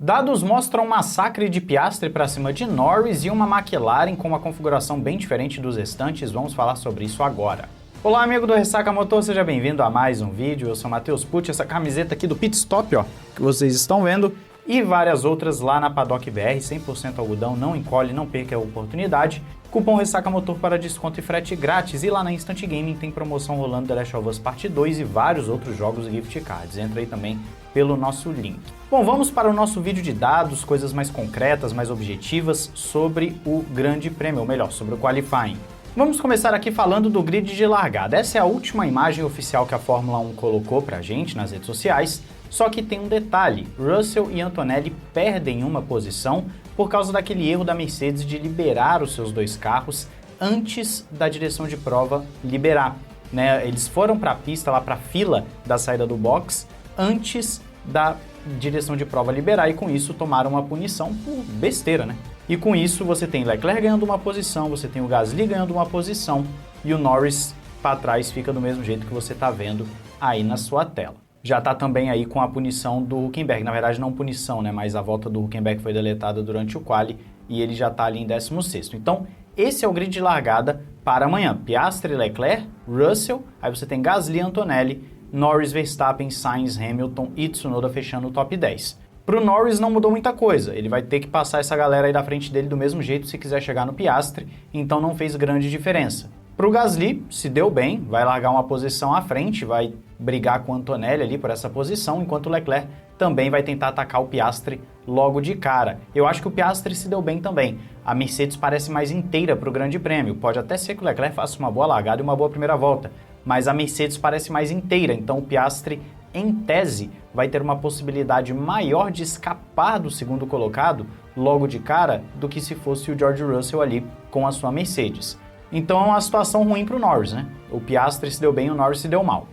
Dados mostram um massacre de Piastri para cima de Norris e uma McLaren com uma configuração bem diferente dos restantes. Vamos falar sobre isso agora. Olá, amigo do Ressaca Motor, seja bem-vindo a mais um vídeo. Eu sou Matheus Pucci, essa camiseta aqui do Pit Stop, ó, que vocês estão vendo, e várias outras lá na Paddock BR, 100% algodão, não encolhe, não perca a oportunidade. Cupom Ressaca Motor para desconto e frete grátis. E lá na Instant Gaming tem promoção rolando The Last of Us Parte 2 e vários outros jogos e gift cards. Entra aí também pelo nosso link. Bom, vamos para o nosso vídeo de dados, coisas mais concretas, mais objetivas sobre o Grande Prêmio, ou melhor, sobre o Qualifying. Vamos começar aqui falando do grid de largada. Essa é a última imagem oficial que a Fórmula 1 colocou pra gente nas redes sociais, só que tem um detalhe: Russell e Antonelli perdem uma posição por causa daquele erro da Mercedes de liberar os seus dois carros antes da direção de prova liberar, né? Eles foram para a pista, lá para a fila da saída do box, antes da direção de prova liberar, e com isso tomaram uma punição por besteira, né? E com isso você tem Leclerc ganhando uma posição, você tem o Gasly ganhando uma posição e o Norris para trás fica do mesmo jeito que você está vendo aí na sua tela. Já está também aí com a punição do Hülkenberg, na verdade não punição, né, mas a volta do Hülkenberg foi deletada durante o quali e ele já está ali em 16º. Então, esse é o grid de largada para amanhã. Piastri, Leclerc, Russell, aí você tem Gasly, Antonelli, Norris, Verstappen, Sainz, Hamilton e Tsunoda fechando o top 10. Para o Norris não mudou muita coisa, ele vai ter que passar essa galera aí da frente dele do mesmo jeito se quiser chegar no Piastri, então não fez grande diferença. Para o Gasly, se deu bem, vai largar uma posição à frente, vai brigar com o Antonelli ali por essa posição, enquanto o Leclerc também vai tentar atacar o Piastri logo de cara. Eu acho que o Piastri se deu bem também. A Mercedes parece mais inteira para o Grande Prêmio. Pode até ser que o Leclerc faça uma boa largada e uma boa primeira volta, mas a Mercedes parece mais inteira, então o Piastri, em tese, vai ter uma possibilidade maior de escapar do segundo colocado logo de cara do que se fosse o George Russell ali com a sua Mercedes. Então é uma situação ruim para o Norris, né? O Piastri se deu bem, o Norris se deu mal.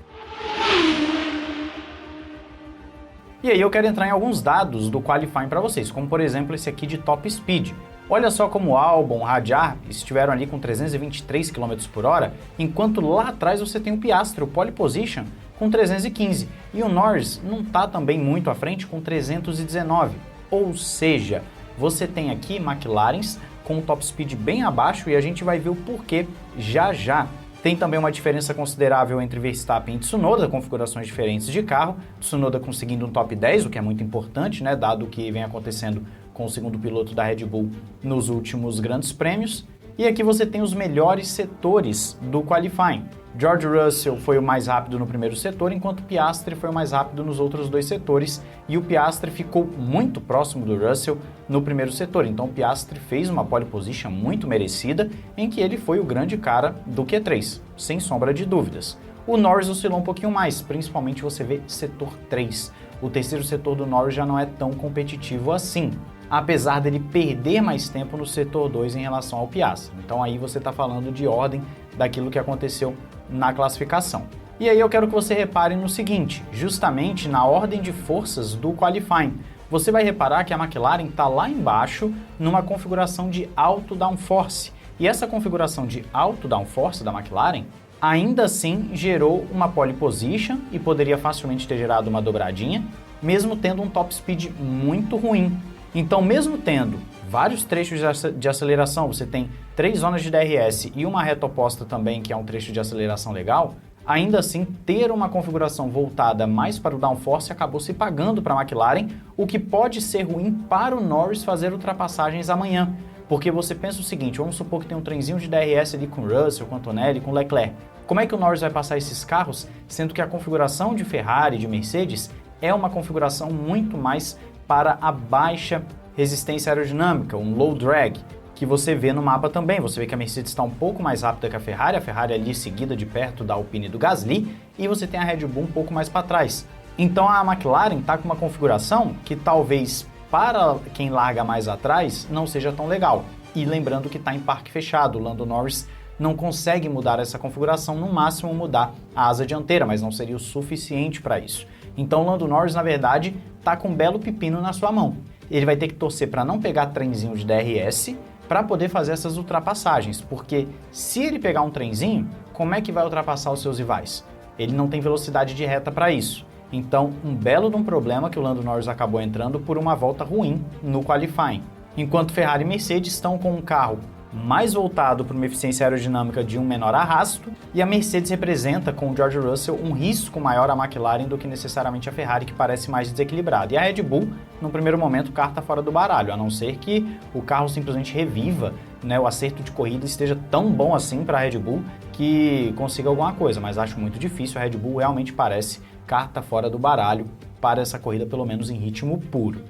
E aí eu quero entrar em alguns dados do Qualifying para vocês, como por exemplo esse aqui de Top Speed. Olha só como o Albon, Hadjar estiveram ali com 323 km por hora, enquanto lá atrás você tem o Piastri, o pole position, com 315. E o Norris não está também muito à frente, com 319. Ou seja, você tem aqui McLarens com o top speed bem abaixo e a gente vai ver o porquê já já. Tem também uma diferença considerável entre Verstappen e Tsunoda, configurações diferentes de carro. Tsunoda conseguindo um top 10, o que é muito importante, né, dado o que vem acontecendo com o segundo piloto da Red Bull nos últimos grandes prêmios. E aqui você tem os melhores setores do Qualifying. George Russell foi o mais rápido no primeiro setor, enquanto Piastri foi o mais rápido nos outros dois setores, e o Piastri ficou muito próximo do Russell no primeiro setor. Então o Piastri fez uma pole position muito merecida, em que ele foi o grande cara do Q3, sem sombra de dúvidas. O Norris oscilou um pouquinho mais, principalmente você vê setor 3. O terceiro setor do Norris já não é tão competitivo assim, apesar dele perder mais tempo no setor 2 em relação ao Piastri. Então aí você está falando de ordem daquilo que aconteceu na classificação. E aí eu quero que você repare no seguinte, justamente na ordem de forças do Qualifying. Você vai reparar que a McLaren está lá embaixo numa configuração de alto downforce. E essa configuração de alto downforce da McLaren ainda assim gerou uma pole position e poderia facilmente ter gerado uma dobradinha, mesmo tendo um top speed muito ruim. Então, mesmo tendo vários trechos de aceleração, você tem 3 zonas de DRS e uma reta oposta também, que é um trecho de aceleração legal, ainda assim, ter uma configuração voltada mais para o downforce acabou se pagando para a McLaren, o que pode ser ruim para o Norris fazer ultrapassagens amanhã. Porque você pensa o seguinte, vamos supor que tem um trenzinho de DRS ali com Russell, com Antonelli, com Leclerc. Como é que o Norris vai passar esses carros, sendo que a configuração de Ferrari e de Mercedes é uma configuração muito mais para a baixa resistência aerodinâmica, um low drag, que você vê no mapa também. Você vê que a Mercedes está um pouco mais rápida que a Ferrari ali seguida de perto da Alpine e do Gasly, e você tem a Red Bull um pouco mais para trás. Então a McLaren está com uma configuração que talvez para quem larga mais atrás não seja tão legal. E lembrando que está em parque fechado, o Lando Norris não consegue mudar essa configuração, no máximo mudar a asa dianteira, mas não seria o suficiente para isso. Então o Lando Norris, na verdade, está com um belo pepino na sua mão. Ele vai ter que torcer para não pegar trenzinho de DRS para poder fazer essas ultrapassagens, porque se ele pegar um trenzinho, como é que vai ultrapassar os seus rivais? Ele não tem velocidade de reta para isso. Então, um belo de um problema que o Lando Norris acabou entrando por uma volta ruim no qualifying. Enquanto Ferrari e Mercedes estão com um carro mais voltado para uma eficiência aerodinâmica de um menor arrasto, e a Mercedes representa, com o George Russell, um risco maior à McLaren do que necessariamente a Ferrari, que parece mais desequilibrada. E a Red Bull, no primeiro momento, o carro está fora do baralho, a não ser que o carro simplesmente reviva, né, o acerto de corrida esteja tão bom assim para a Red Bull que consiga alguma coisa, mas acho muito difícil. A Red Bull realmente parece carta fora do baralho para essa corrida, pelo menos em ritmo puro.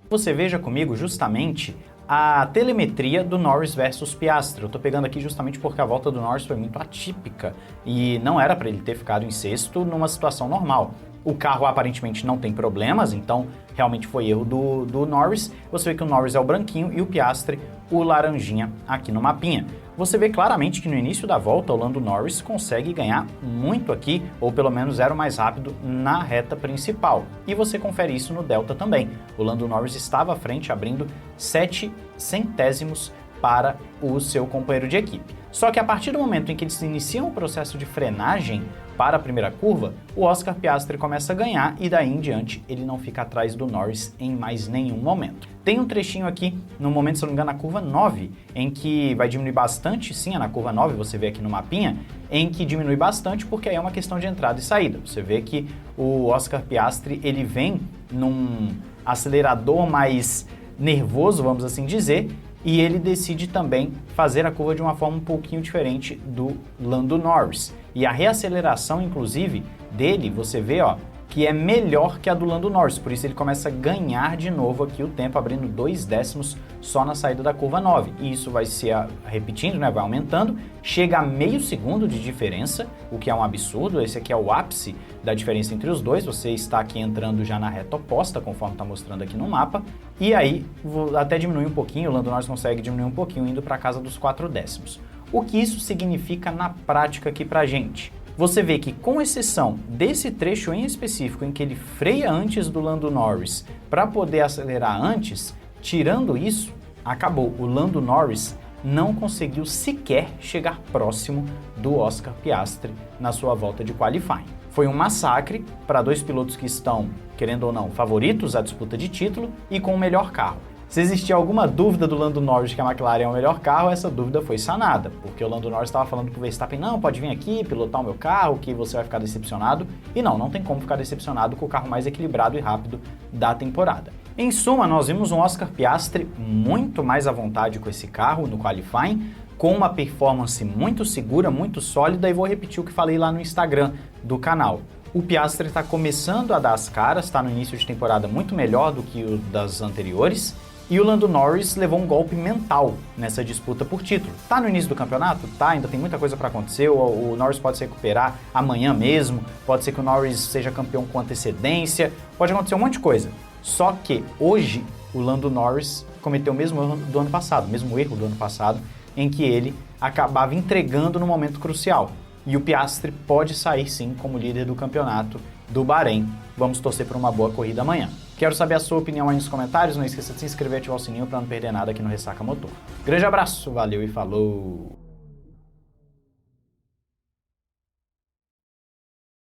Você veja comigo justamente a telemetria do Norris versus Piastri. Eu estou pegando aqui justamente porque a volta do Norris foi muito atípica e não era para ele ter ficado em sexto numa situação normal. O carro aparentemente não tem problemas, então realmente foi erro do Norris. Você vê que o Norris é o branquinho e o Piastri o laranjinha aqui no mapinha. Você vê claramente que no início da volta o Lando Norris consegue ganhar muito aqui, ou pelo menos era o mais rápido na reta principal. E você confere isso no Delta também. O Lando Norris estava à frente, abrindo 7 centésimos para o seu companheiro de equipe. Só que a partir do momento em que eles iniciam o processo de frenagem para a primeira curva, o Oscar Piastri começa a ganhar e daí em diante ele não fica atrás do Norris em mais nenhum momento. Tem um trechinho aqui, no momento, se não me engano, na curva 9, em que vai diminuir bastante, sim, é na curva 9, você vê aqui no mapinha, em que diminui bastante porque aí é uma questão de entrada e saída. Você vê que o Oscar Piastri, ele vem num acelerador mais nervoso, vamos assim dizer, e ele decide também fazer a curva de uma forma um pouquinho diferente do Lando Norris. E a reaceleração, inclusive, dele, você vê, ó, que é melhor que a do Lando Norris, por isso ele começa a ganhar de novo aqui o tempo, abrindo 2 décimos só na saída da curva 9. E isso vai se repetindo, né, vai aumentando, chega a meio segundo de diferença, o que é um absurdo. Esse aqui é o ápice da diferença entre os dois, você está aqui entrando já na reta oposta, conforme está mostrando aqui no mapa, e aí até diminui um pouquinho, o Lando Norris consegue diminuir um pouquinho, indo para casa dos 4 décimos. O que isso significa na prática aqui pra gente? Você vê que, com exceção desse trecho em específico em que ele freia antes do Lando Norris para poder acelerar antes, tirando isso, acabou. O Lando Norris não conseguiu sequer chegar próximo do Oscar Piastri na sua volta de qualifying. Foi um massacre para dois pilotos que estão, querendo ou não, favoritos à disputa de título e com o melhor carro. Se existia alguma dúvida do Lando Norris de que a McLaren é o melhor carro, essa dúvida foi sanada, porque o Lando Norris estava falando para o Verstappen, não, pode vir aqui, pilotar o meu carro, que você vai ficar decepcionado. E não tem como ficar decepcionado com o carro mais equilibrado e rápido da temporada. Em suma, nós vimos um Oscar Piastri muito mais à vontade com esse carro no qualifying, com uma performance muito segura, muito sólida, e vou repetir o que falei lá no Instagram do canal. O Piastri está começando a dar as caras, está no início de temporada muito melhor do que o das anteriores, e o Lando Norris levou um golpe mental nessa disputa por título. Tá no início do campeonato? Tá, ainda tem muita coisa para acontecer, o Norris pode se recuperar amanhã mesmo, pode ser que o Norris seja campeão com antecedência, pode acontecer um monte de coisa. Só que hoje o Lando Norris cometeu o mesmo erro do ano passado, em que ele acabava entregando no momento crucial. E o Piastri pode sair sim como líder do campeonato do Bahrein. Vamos torcer por uma boa corrida amanhã. Quero saber a sua opinião aí nos comentários, não esqueça de se inscrever e ativar o sininho para não perder nada aqui no Ressaca Motor. Grande abraço, valeu e falou!